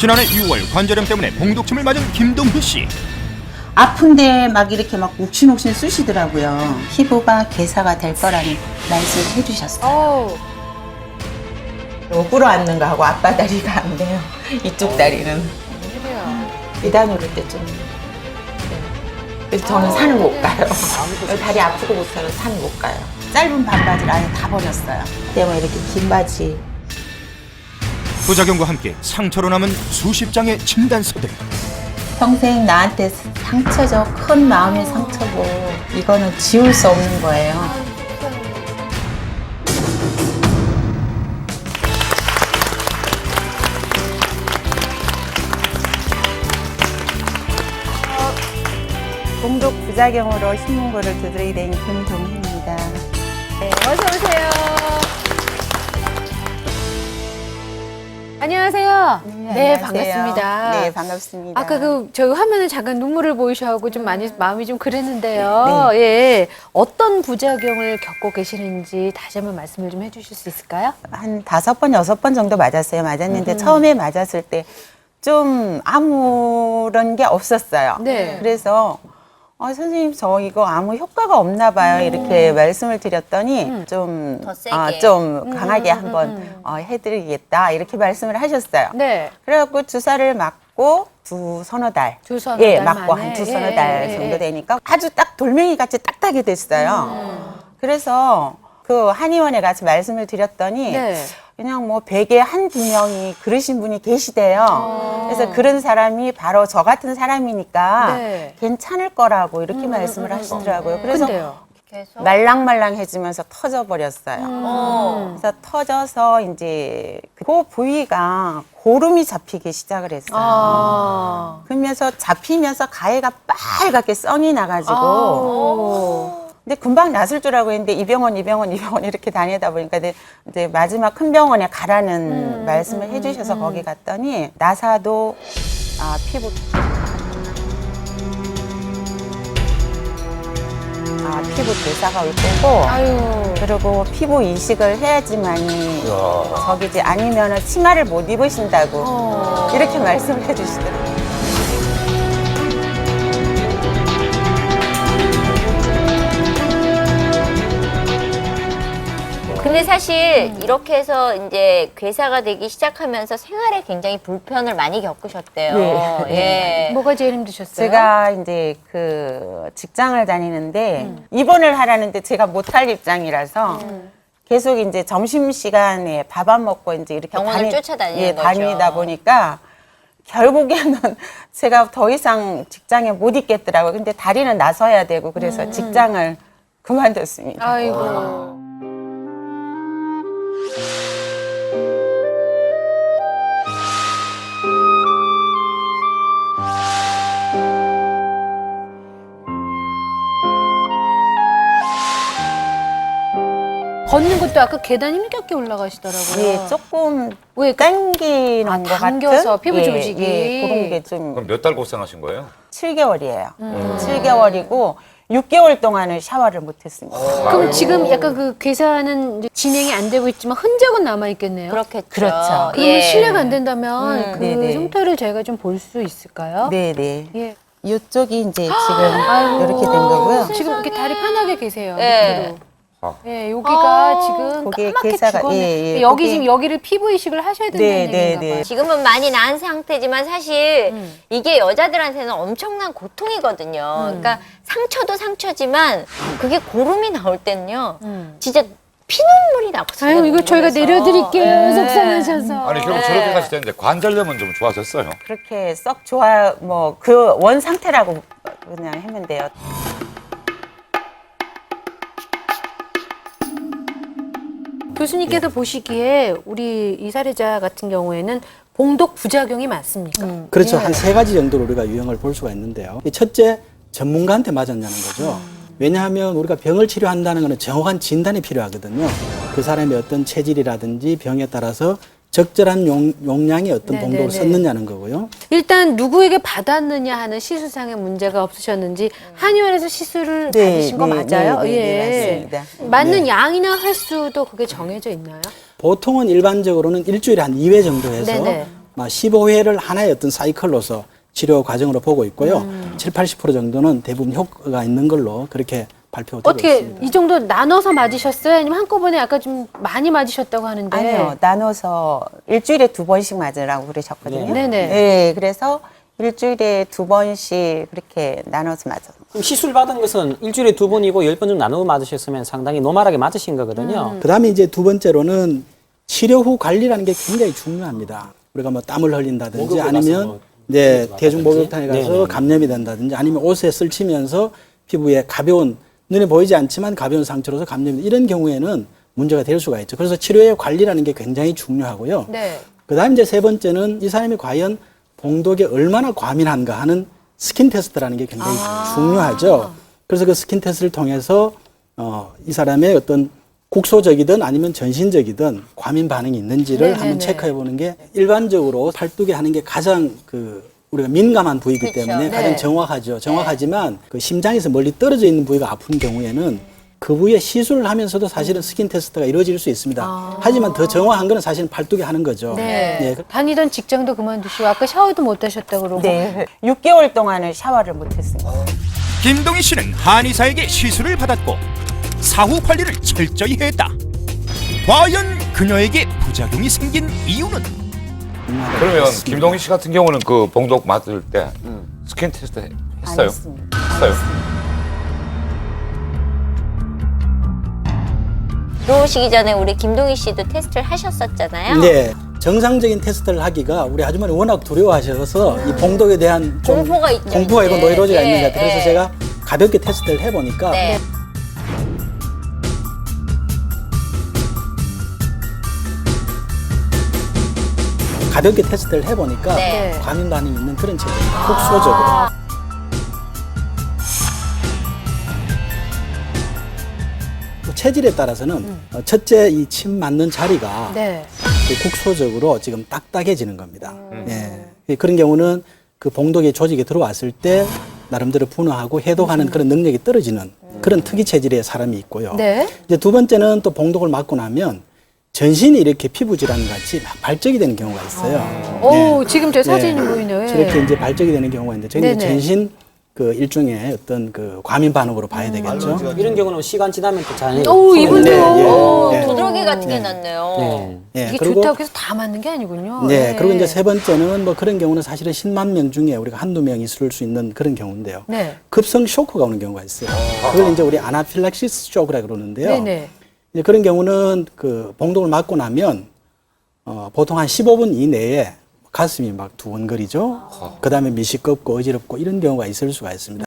지난해 6월 관절염 때문에 봉독침을 맞은 김동희 씨. 아픈데 막 이렇게 막 욱신욱신 쑤시더라고요. 피부가 괴사가 될 거라는 말씀을 해주셨어요. 옆으로 앉는 거하고 아빠 다리가 안 돼요. 이쪽 다리는. 계단 오를 때 좀. 그래서 저는 산을 못 가요. 다리 아프고 못해서 산을 못 가요. 짧은 반바지를 아예 다 버렸어요. 때문에 이렇게 긴 바지. 부작용과 함께 상처로 남은 수십 장의 진단서들. 평생 나한테 상처죠. 큰 마음의 상처고 이거는 지울 수 없는 거예요. 봉독 부작용으로 신문고를 두드리게 된 김동희입니다. 네, 어서 오세요. 안녕하세요. 네, 안녕하세요. 반갑습니다. 네, 반갑습니다. 아까 저희 화면에 잠깐 눈물을 보이셔하고 좀 많이 마음이 좀 그랬는데요. 예, 어떤 부작용을 겪고 계시는지 다시 한번 말씀을 좀 해주실 수 있을까요? 한 5번, 6번 정도 맞았어요. 맞았는데 처음에 맞았을 때 좀 아무런 게 없었어요. 네. 그래서 선생님 저 이거 아무 효과가 없나 봐요. 이렇게 말씀을 드렸더니 좀, 더 세게. 좀 강하게 한번 해드리겠다 이렇게 말씀을 하셨어요. 네. 그래갖고 주사를 맞고 서너 달. 두서너 예, 달 맞고 만에. 한 두서너 예, 달 예, 정도 예. 되니까 아주 딱 돌멩이 같이 딱딱이 됐어요. 그래서 그 한의원에 가서 말씀을 드렸더니 네. 그냥 뭐 100에 한두 명이 그러신 분이 계시대요. 그래서 그런 사람이 바로 저 같은 사람이니까 네. 괜찮을 거라고 이렇게 말씀을 하시더라고요. 그래서 근데요. 계속. 말랑말랑해지면서 터져버렸어요. 그래서 터져서 이제 그 부위가 고름이 잡히기 시작을 했어요. 아. 그러면서 잡히면서 가해가 빨갛게 썽이 나가지고 아우. 근데 금방 낫을 줄 알고 했는데 이 병원 이렇게 다니다 보니까 이제 마지막 큰 병원에 가라는 말씀을 해주셔서 거기 갔더니 나사도 피부 괴사가 올 거고 아유. 그리고 피부 이식을 해야지만이 저기지 아니면은 치마를 못 입으신다고 이렇게 말씀을 해주시더라고요. 근데 사실 이렇게 해서 이제 괴사가 되기 시작하면서 생활에 굉장히 불편을 많이 겪으셨대요. 네. 예. 뭐가 제일 힘드셨어요? 제가 이제 그 직장을 다니는데 입원을 하라는데 제가 못할 입장이라서 계속 이제 점심 시간에 밥 안 먹고 이제 이렇게 병원을 쫓아다니는 거죠. 다니다 보니까 결국에는 제가 더 이상 직장에 못 있겠더라고요. 근데 다리는 나서야 되고 그래서 직장을 그만뒀습니다. 아이고. 걷는 것도 아까 계단 힘겹게 올라가시더라고요. 예, 조금 왜 당기는 것 당겨서 같은 피부 조직이. 그런 게 좀 그럼 몇 달 고생하신 거예요? 7개월이에요. 7개월이고 6개월 동안은 샤워를 못했습니다. 그럼 지금 약간 그 괴사는 이제 진행이 안 되고 있지만 흔적은 남아 있겠네요. 그렇겠죠. 그렇죠. 그러면 실례가 안 된다면 그 네네. 흉터를 저희가 좀 볼 수 있을까요? 네네. 예. 이쪽이 이제 지금 이렇게 된 거고요. 지금 이렇게 다리 편하게 계세요. 네. 밑으로. 예, 여기가 지금 거기에 까맣게 괴사가, 죽었네. 예, 예, 여기 거기- 지금 여기를 피부 이식을 하셔야 된다는 네, 네, 얘기인가 봐요. 네. 지금은 많이 나은 상태지만 사실 이게 여자들한테는 엄청난 고통이거든요. 그러니까 상처도 상처지만 그게 고름이 나올 때는요. 진짜 피눈물이 나거든요. 아유, 이거 저희가 내려드릴게요. 속상하셔서. 아니 결국 저렇게 가실 텐데 관절염은 좀 좋아졌어요. 그렇게 썩 좋아 뭐 그 원 상태라고 그냥 하면 돼요. 교수님께서 보시기에 우리 이 사례자 같은 경우에는 봉독 부작용이 많습니까? 그렇죠. 한 3가지 정도로 우리가 유형을 볼 수가 있는데요. 첫째, 전문가한테 맞았냐는 거죠. 왜냐하면 우리가 병을 치료한다는 것은 정확한 진단이 필요하거든요. 그 사람의 어떤 체질이라든지 병에 따라서 적절한 용량의 어떤 봉독을 썼느냐는 거고요. 일단 누구에게 받았느냐 하는 시술상의 문제가 없으셨는지 한의원에서 시술을 받으신 거 맞아요? 네, 맞습니다. 맞는 양이나 횟수도 그게 정해져 있나요? 보통은 일반적으로는 일주일에 한 2회 정도 해서 네네. 15회를 하나의 어떤 사이클로서 치료 과정으로 보고 있고요. 7, 80% 정도는 대부분 효과가 있는 걸로 그렇게 발표되고 어떻게 있습니다. 이 정도 나눠서 맞으셨어요? 아니면 한꺼번에 아까 좀 많이 맞으셨다고 하는데. 아니요, 나눠서 일주일에 2번씩 맞으라고 그러셨거든요. 네네. 네, 그래서 일주일에 2번씩 그렇게 나눠서 맞아요. 그럼 시술 받은 것은 일주일에 2번이고 10번 정도 나누어 맞으셨으면 상당히 노멀하게 맞으신 거거든요. 그다음에 이제 두 번째로는 치료 후 관리라는 게 굉장히 중요합니다. 우리가 뭐 땀을 흘린다든지 목욕을 아니면 가서 뭐 네, 목욕을 대중 목욕탕에 가서 네네. 감염이 된다든지 아니면 옷에 스치면서 피부에 가벼운 눈에 보이지 않지만 가벼운 상처로서 감염이 이런 경우에는 문제가 될 수가 있죠. 그래서 치료의 관리라는 게 굉장히 중요하고요. 네. 그다음 이제 세 번째는 이 사람이 과연 봉독에 얼마나 과민한가 하는 스킨 테스트라는 게 굉장히 중요하죠. 그래서 그 스킨 테스트를 통해서 이 사람의 어떤 국소적이든 아니면 전신적이든 과민 반응이 있는지를 네네네. 한번 체크해 보는 게 일반적으로 팔뚝에 하는 게 가장 우리가 민감한 부위이기 그렇죠. 때문에 네. 가장 정확하죠. 정확하지만 그 심장에서 멀리 떨어져 있는 부위가 아픈 경우에는 그 부위에 시술을 하면서도 사실은 스킨 테스트가 이루어질 수 있습니다. 하지만 더 정확한 거는 사실은 팔뚝에 하는 거죠. 네. 네. 다니던 직장도 그만두시고 아까 샤워도 못 하셨다고 그러고. 네, 6개월 동안은 샤워를 못했습니다. 김동희 씨는 한의사에게 시술을 받았고 사후 관리를 철저히 했다. 과연 그녀에게 부작용이 생긴 이유는? 그러면 김동희 씨 같은 경우는 그 봉독 맞을 때 스킨 테스트 했어요? 안 했습니다. 했어요? 들어오시기 전에 우리 김동희 씨도 테스트를 하셨었잖아요. 네. 정상적인 테스트를 하기가 우리 아주머니 워낙 두려워하셔서 이 봉독에 대한 좀 공포가 있죠, 공포가 있고 이제. 노이로제가 예, 있는 것 같아요. 그래서 예. 제가 가볍게 테스트를 해보니까 네. 가볍게 테스트를 해보니까 네. 과민 반응이 있는 그런 체질입니다. 국소적으로. 또 체질에 따라서는 첫째 이 침 맞는 자리가 네. 그 국소적으로 지금 딱딱해지는 겁니다. 예. 그런 경우는 그 봉독의 조직에 들어왔을 때 나름대로 분화하고 해독하는 그런 능력이 떨어지는 그런 특이 체질의 사람이 있고요. 네. 이제 두 번째는 또 봉독을 맞고 나면 전신이 이렇게 피부 질환 같이 막 발적이 되는 경우가 있어요. 오, 지금 저 사진이 보이네요. 예. 저렇게 이제 발적이 되는 경우가 있는데 저희는 네네. 전신 그 일종의 어떤 그 과민 반응으로 봐야 되겠죠. 이런 경우는 시간 지나면 또 잘. 오, 이분도. 네, 예. 오, 네. 도드라기 같은 게 났네요. 네. 예, 이게 그리고 좋다고 해서 다 맞는 게 아니군요. 네, 예. 그리고 이제 세 번째는 뭐 그런 경우는 사실은 10만 명 중에 우리가 한두 명이 있을 수 있는 그런 경우인데요. 네. 급성 쇼크가 오는 경우가 있어요. 그걸 이제 우리 아나필락시스 쇼크라 그러는데요. 네네. 이제 그런 경우는 그 봉독을 맞고 나면 보통 한 15분 이내에 가슴이 막 두근거리죠. 그다음에 미식겁고 어지럽고 이런 경우가 있을 수가 있습니다.